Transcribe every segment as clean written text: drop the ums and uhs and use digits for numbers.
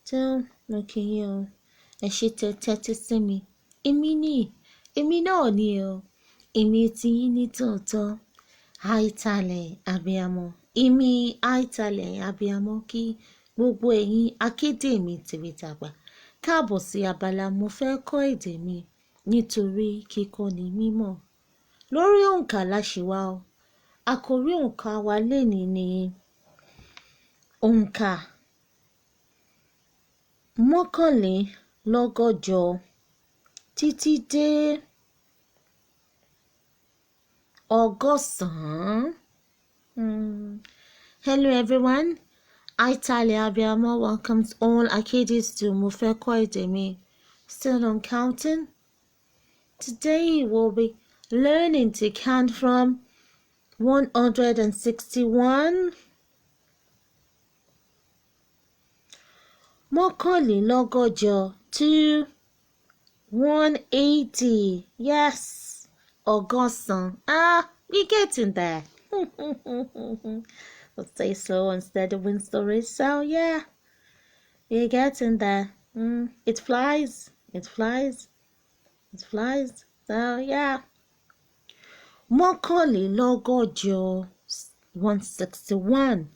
tó mo kí yín o. Ẹ ṣé tẹ́ tẹ́tí sí mi. Èmi náà ni o. Èmi ti yín ní tòótọ́. Àìtalẹ̀ abiyamọ. Èmi àìtalẹ̀ abiyamọ kí gbogbo ẹ̀yin akéde mi tèwe tàgbà. Káàbọ̀ sí abala Mofeko Ede Mi nítorí kíkọ́ ni mímọ̀. Lórí òǹkà láṣìwá o. Àkòrí òǹkà wa lénìí ni òǹkà mọ́kànlélọ́gọ́jọ títí dé ọgọ́sàn-án. Hello everyone. Àìtalẹ̀ abiyamọ welcomes all Akedes to Mofeko Ede Mi. Still on counting? Today we'll be learning to count from 161. Mọ́kànlélọ́gọ́jọ to 180. Yes, ọgọ́sàn. We're getting there. Let's stay slow instead of win stories. So yeah, we're getting there. It flies. So yeah. Mọ́kànlélọ́gọ́jọ 161.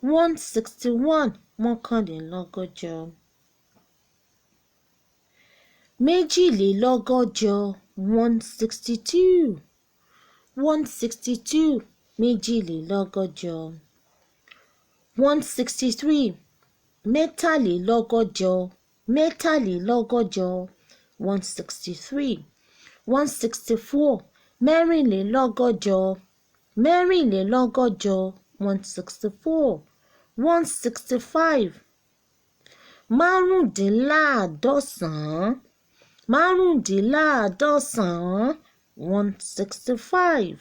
161. Mọ́kànlélọ́gọ́jọ. Méjìlélọ́gọ́jọ 162. 162. Méjìlélọ́gọ́jọ. 163. Mẹ́tàlélọ́gọ́jọ. 163. 164. Mẹ́rìnlélọ́gọ́jọ. 164. 165. Márùndínláàádọ́sàn. 165.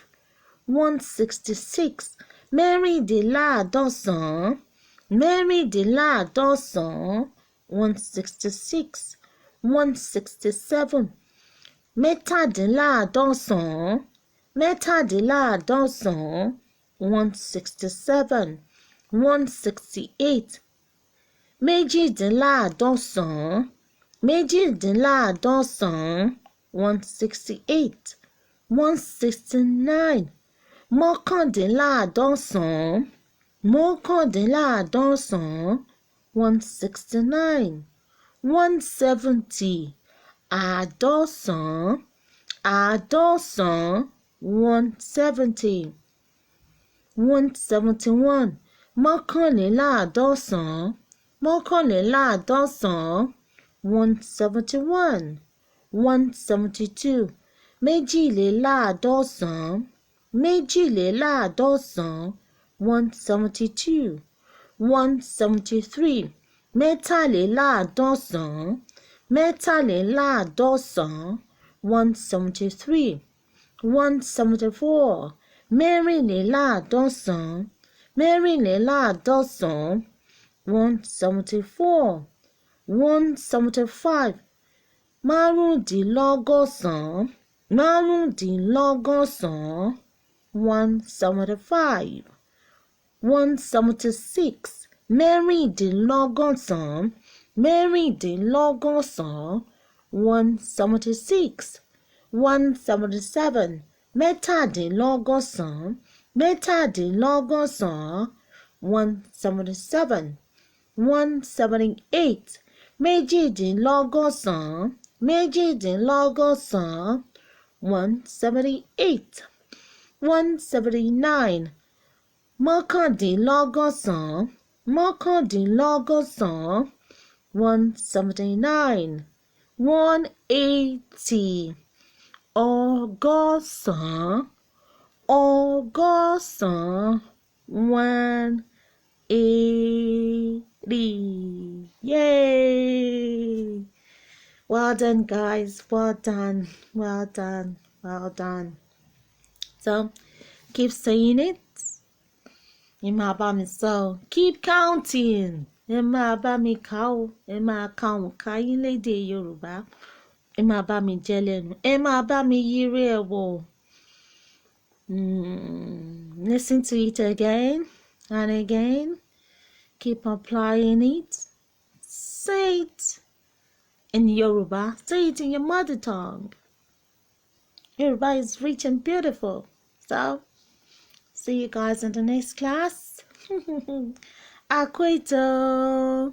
166. Mẹ́rìndínláàádọ́sàn. 166. 167. Mẹ́tàdínláàádọ́sàn. 167. 168. Méjìdínláàádọ́sàn. 168. 169. Mọ́kàndínláàádọ́sàn. 169. 170. Àádọ́sàn. 170. 171. Mọ́kànléláàádọ́sàn. 171. 172. Méjìléláàádọ́sàn. 172. 173. Mẹ́tàléláàádọ́sàn. 173. 174. Mẹ́rìnléláàádọ́sàn. 174. 175. Márùndínlọ́gọ́sàn. 175. 176. Mẹ́rìndínlọ́gọ́sàn. 176. 177. Mẹ́tàdínlọ́gọ́sàn. 177. 178. Méjìdínlọ́gọ́sàn. 178. 179. Mọ́kàndínlọ́gọ́sàn. 179. 180. Ọgọ́sàn. 180. Yay! Well done, guys. Well done. So, keep saying it. Ẹ máa bá mi sọ. Keep counting. Ẹ máa bá mi kà ó. Ẹ máa ka òǹkà yín lédè Yorùbá. Ẹ máa bá mi jẹ lẹ́nu. Ẹ máa bá mi yírí ẹ̀ wò. Listen to it again and again. Keep applying it. Say it in Yoruba. Say it in your mother tongue. Yoruba is rich and beautiful. So, see you guys in the next class. Akweto.